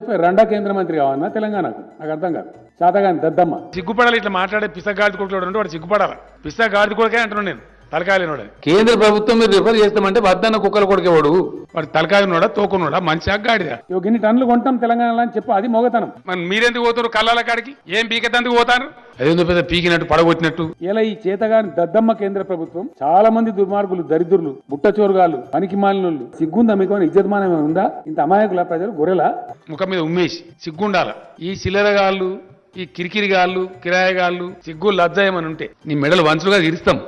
రెండో కేంద్ర మంత్రి కావన్నా తెలంగాణకు నాకు అర్థం కాదు. శాతగాని దద్దమ్మ సిగ్గుపడాలి. ఇట్లా మాట్లాడే పిసగాడి కొడుకు వాడు సిగ్గుపడాలి. పిసగాడి కొడుకే అంటున్నాడు నేను, తలకాయలేనోడు. కేంద్ర ప్రభుత్వం మీరు రిఫర్ చేస్తామంటే వద్దన్న కుక్కల కొడుకేవాడు వాడు తలకాయనోడా తోకున్నాడా మంచి అగ్గాడిదా. ఇన్ని టన్నులు కొంటాం తెలంగాణలో అని చెప్పు, అది మొగతనం. మరి మీరెందుకు పోతారు కళ్ళాల కాడికి? ఏం పీకెత్తందుకు పోతారు? అదేందో పెద్ద పీకినట్టు పడగొట్టినట్టు. ఇలా ఈ చేతగాని దద్దమ్మ కేంద్ర ప్రభుత్వం చాలా మంది దుర్మార్గులు, దరిద్రులు, బుట్టచోరుగాలు, పనికి మాలినోళ్ళు సిగ్గుందా మీకు? ఇజ్జతమానం ఉందా? ఇంత అమాయకుల ప్రజలు గొర్రెలా? ముఖం మీద ఉమ్మేసి సిగ్గుండాల. ఈ చిల్లరగాళ్ళు, ఈ కిరికిరిగాళ్ళు, కిరాయగాళ్ళు సిగ్గు లజ్జ ఏమని ఉంటే నీ మెడలు వంచులుగా ఇరుస్తాం,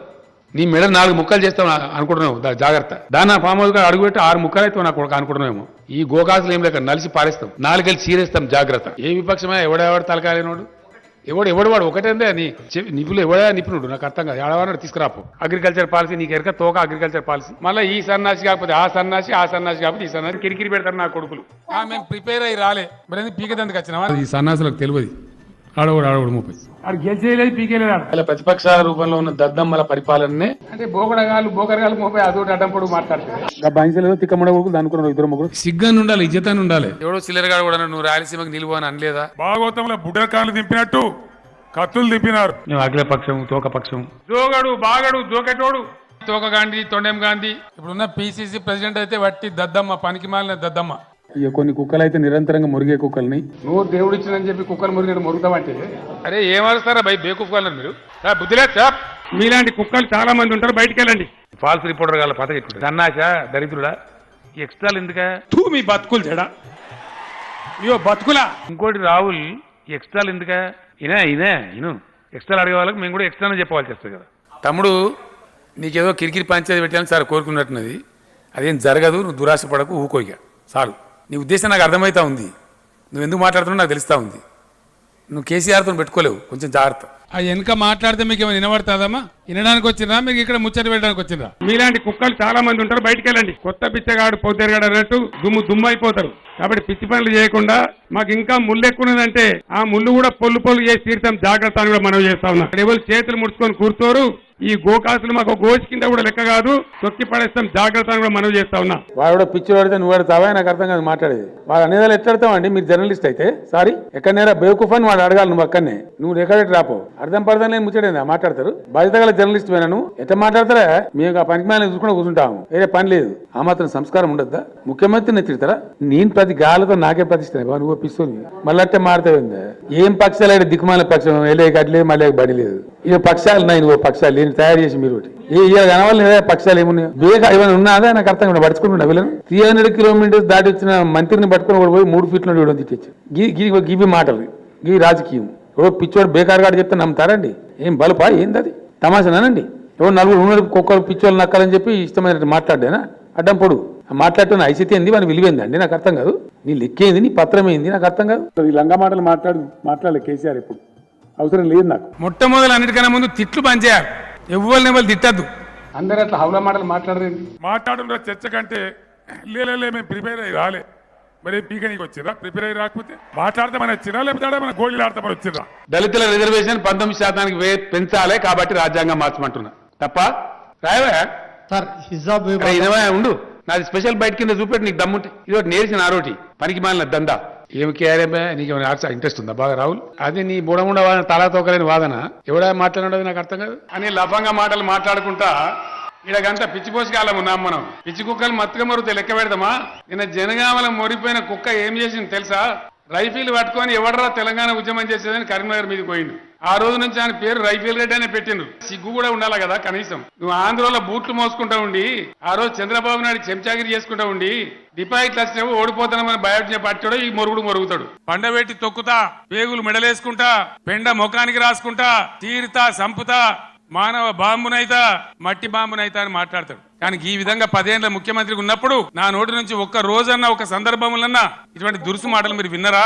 నీ మెడ 4 ముక్కలు చేస్తాం అనుకుంటున్నావు. జాగ్రత్త. దాని పాము అడుగుపెట్టి 6 ముక్కలు అయితే నాకు అనుకుంటున్నామేమో. ఈ గోకాసులు ఏం లేక నలిసి పారేస్తాం, 4 కలిసి చీరేస్తాం. జాగ్రత్త. ఏ విపక్షమే ఎవడెవడు తలకాలేనోడు, ఎవడు వాడు ఒకటేందే అని నిపుణులు ఎవడా నిపుణుడు నాకు అర్థం కాదు. ఆడవాడు తీసుకురాపు. అగ్రికల్చర్ పాలసీ నీకు ఎరక తోక అగ్రికల్చర్ పాలసీ. మళ్ళీ ఈ సన్నాసి కాకపోతే ఆ సన్నాసి, ఆ సన్నాసి కాకపోతే ఈ సన్నాసి కిరికిరి పెడతారు నా కొడుకులు. మేము ప్రిపేర్ అయ్యి రాలే, మరి ఎందుకు పీకేదందుకు వచ్చినా? ఈ సన్నాసులకు తెలియదు. ఆడవాడు 30 ఆడు గెలిచేయలేదు, పీకేలేదు. అలా ప్రతిపక్షాల రూపంలో ఉన్న దద్దమ్మల పరిపాలననే అంటే బోకరగాలు మోపై అదొకటి అడ్డం పొడుగు మాట్లాడుతుంది. బైన్సలో తిక్కమ్మడ కొడుకు దానుకున్నాడు 2 ముగ్గురు. సిగ్గాన్ని ఉండాలి, ఇజ్జతాన్ని ఉండాలి. ఎవడో చిల్లరగాడు కూడా నువ్వు రాయలసీమకు నిలువు అని అనలేదా? భాగవతంలో బుడ్డకాలు దింపినట్టు కత్తులు దింపినారు. మేము అఖిల పక్షం, తోక పక్షం, జోగడు బాగడు జోకెటోడు, తోక గాంధీ, తొండెం గాంధీ. ఇప్పుడున్న పిసిసి ప్రెసిడెంట్ అయితే వట్టి దద్దమ్మ, పనికి మాలిన దద్దమ్మ. ఇక కొన్ని కుక్కలు అయితే నిరంతరంగా మురిగే కుక్కల్ని నువ్వు దేవుడు ఇచ్చిందని చెప్పి కుక్కలు మురిగినట్టు మురుగుతామంటే అరే ఏమరుస్తారా భయ్? బేకూఫ్గా మీరు బుద్ధిలేదు సార్. మీలాంటి కుక్కలు చాలా మంది ఉంటారు, బయటికి వెళ్ళండి. ఫాల్స్ రిపోర్టర్ గాల పత ఎట్లుంటుంది? సన్నాస దరిద్రుడా, ఈ ఎక్స్ట్రాలు ఎందుక? తూ మీ బతుకులు చెడా, ఇయో బతుకులా. ఇంకోటి రాహుల్, ఈ ఎక్స్ట్రాలు ఎందుక? ఇను ఎక్స్ట్రాలు అడిగే వాళ్ళకి మేము కూడా ఎక్స్ట్రానే చెప్పాల్సి వస్తుంది కదా. తమ్ముడు నీకేదో కిరికిరి పంచాయతీ పెట్టాలని సార్ కోరుకున్నట్టున్నది. అదేం జరగదు, నువ్వు దురాశ పడకు, ఊకోయిగా చాలు. నీ ఉద్దేశం నాకు అర్థమవుతా ఉంది, నువ్వు ఎందుకు మాట్లాడుతున్నావు నాకు తెలుస్తా ఉంది. నువ్వు కేసీఆర్తో పెట్టుకోలేవు, కొంచెం జాగ్రత్త. ఆ వెనక మాట్లాడితే మీకు ఏమైనా వినబడుతుందమ్మా? వినడానికి వచ్చిందా మీకు ఇక్కడ ముచ్చట పెట్టడానికి వచ్చిందా? మీలాంటి కుక్కలు చాలా మంది ఉంటారు, బయటికి వెళ్ళండి. కొత్త పిచ్చగాడు పోతేరుగాడు అన్నట్టు దుమ్ము అయిపోతారు. కాబట్టి పిచ్చి పనులు చేయకుండా మాకు ఇంకా ముళ్ళు ఎక్కున్నదంటే ఆ ముళ్ళు కూడా పొల్లు చేసి తీర్చాం, జాగ్రత్త అని కూడా మనం చేస్తా ఉన్నాం. ఎవరు చేతులు ముడుచుకొని కూర్చోరు. ఈ గోకాసులు మాకు గోచి కింద కూడా లెక్క కాదు, తొక్కి పడేస్తాం, జాగ్రత్త అని కూడా మనం చేస్తా ఉన్నా. వాడు పిచ్చి పడితే నువ్వు పడతావా? నాకు అర్థం కాదు మాట్లాడేది. వాడు అనేదాలు ఎట్టాడతావండి? మీరు జర్నలిస్ట్ అయితే సారీ ఎక్కడనేరా బేవకూఫ్ అని వాడు అడగాలి. నువ్వు అక్కడనే నువ్వు ఎక్కడ రాపో అర్థం పడదని నేను ముచ్చటేదా మాట్లాడతారు? బాధ్యత గల జర్నలిస్ట్ పోయినాను ఎట్లా మాట్లాడతారా? మేము ఆ పనికి మీద చూసుకుని కూర్చుంటాము, వేరే పని లేదు. ఆ మాత్రం సంస్కారం ఉండద్దా? ముఖ్యమంత్రిని తిడతారా? నేను ప్రతి గాలతో నాకే ప్రతిష్ట నువ్వు పిస్తుంది మళ్ళీ అట్టే మారుతావుందా? ఏం పక్షాలు అయితే దిక్కుమాల పక్షం వెళ్ళే కట్టలేదు, మళ్ళీ బడి లేదు. ఇక పక్షాలు ఉన్నాయి, నువ్వు పక్షాలు లేని తయారు చేసి మీరు కనవాలి పక్షాలు ఏమున్నాయి? బేగా ఏమైనా ఉన్నదా? నాకు అర్థం కాదు. పడుచుకుంటున్నా వీళ్ళను 300 కిలోమీటర్స్ దాటి వచ్చిన మంత్రిని పట్టుకుని కూడా పోయి 3 ఫీట్ల ఇవ్వడం తిట్టచ్చు. గివి మాటలు, గివి రాజకీయం. ఎవరో పిచ్చోడు బేకారు గారు చెప్తే నమ్ముతారండి? ఏం బలుపా ఏంది? అది తమాషానండి. ఎవరు 4 కుక్కలు పిచ్చోళ్ళు నక్కాలని చెప్పి ఇష్టమైనట్టు మాట్లాడేనా? అడ్డం పొడు మాట్లాడుతున్న ఐసీటీ ఏంది, వాని విలువైందండి? నాకు అర్థం కాదు. నీ లెక్కేంది, నీ పత్రం ఏంది? నాకు అర్థం కాదు. ఈ లంగా మాటలు మాట్లాడలే కేసీఆర్, ఎప్పుడు అవసరం లేదు నాకు. మొట్టమొదలు అన్నిటికన్నా ముందు తిట్లు పనిచేయాలి, ఎవరు తిట్టద్దు. అందరూ అట్లా హౌలా మాటలు మాట్లాడరేంది? మాట్లాడుతున్న చర్చ కంటే లేలే మేము ప్రిపేర్ అయ్యి రాలే, మరి పీకనీకి వచ్చిందా? ప్రిపేర్ అయ్యి రాకపోతే మాట్లాడతామని వచ్చిందా, లేకపోతే మన గోళీలు ఆడతామని వచ్చిందా? దళితుల రిజర్వేషన్ 19% పెంచాలి కాబట్టి రాజ్యాంగం మార్చమంటున్నా తప్ప రాయవా సార్ హిజాబ్ ఉండు. నాది స్పెషల్ బయట కింద చూపెట్టి నీకు దమ్ముంటే ఇది నేర్చిన ఆరోటి పనికి మాలిన దందా. ఏమి కేఆర్ఎంఏ నీకు ఇంట్రెస్ట్ ఉందా బాగా రాహుల్? అది నీ బుడముండ వాదన, తలా తోకలేని వాదన. ఎవడా మాట్లాడేది నాకు అర్థం కాదు అని లఫంగా మాటలు మాట్లాడుకుంటా ఇలాగంతా పిచ్చిపోసి కాలం ఉన్నాం మనం. పిచ్చి కుక్కలు మత్తుగా మరుగుతాయి, లెక్క పెడదామా? నిన్న జనగామల మొరిపోయిన కుక్క ఏం చేసింది తెలుసా? రైఫిల్ పట్టుకొని ఎవడరా తెలంగాణ ఉద్యమం చేసేదని కరీంనగర్ మీదకి పోయిండు. ఆ రోజు నుంచి ఆయన పేరు రైఫిల్ రెడ్డి అనే పెట్టిండ్రు. సిగ్గు కూడా ఉండాలి కదా కనీసం. నువ్వు ఆంధ్రలో బూట్లు మోసుకుంటా ఉండి, ఆ రోజు చంద్రబాబు నాయుడు చెంచాగిరి చేసుకుంటా ఉండి, డిపాజిట్లు వచ్చినావు ఓడిపోతానని బయోటిని పట్టాడు. ఈ మొరుగుతాడు. పండబెట్టి తొక్కుతా, పేగులు మెడలేసుకుంటా, పెండ ముఖానికి రాసుకుంటా, తీరుతా, సంపుతా, మానవ బాంబునైతా, మట్టి బాంబునైతా అని మాట్లాడతాడు. కానీ ఈ విధంగా 10 ఏళ్ల ముఖ్యమంత్రికి ఉన్నప్పుడు నా నోటి నుంచి ఒక్క రోజన్నా, ఒక సందర్భంలోన్నా ఇటువంటి దురుసు మాటలు మీరు విన్నరా?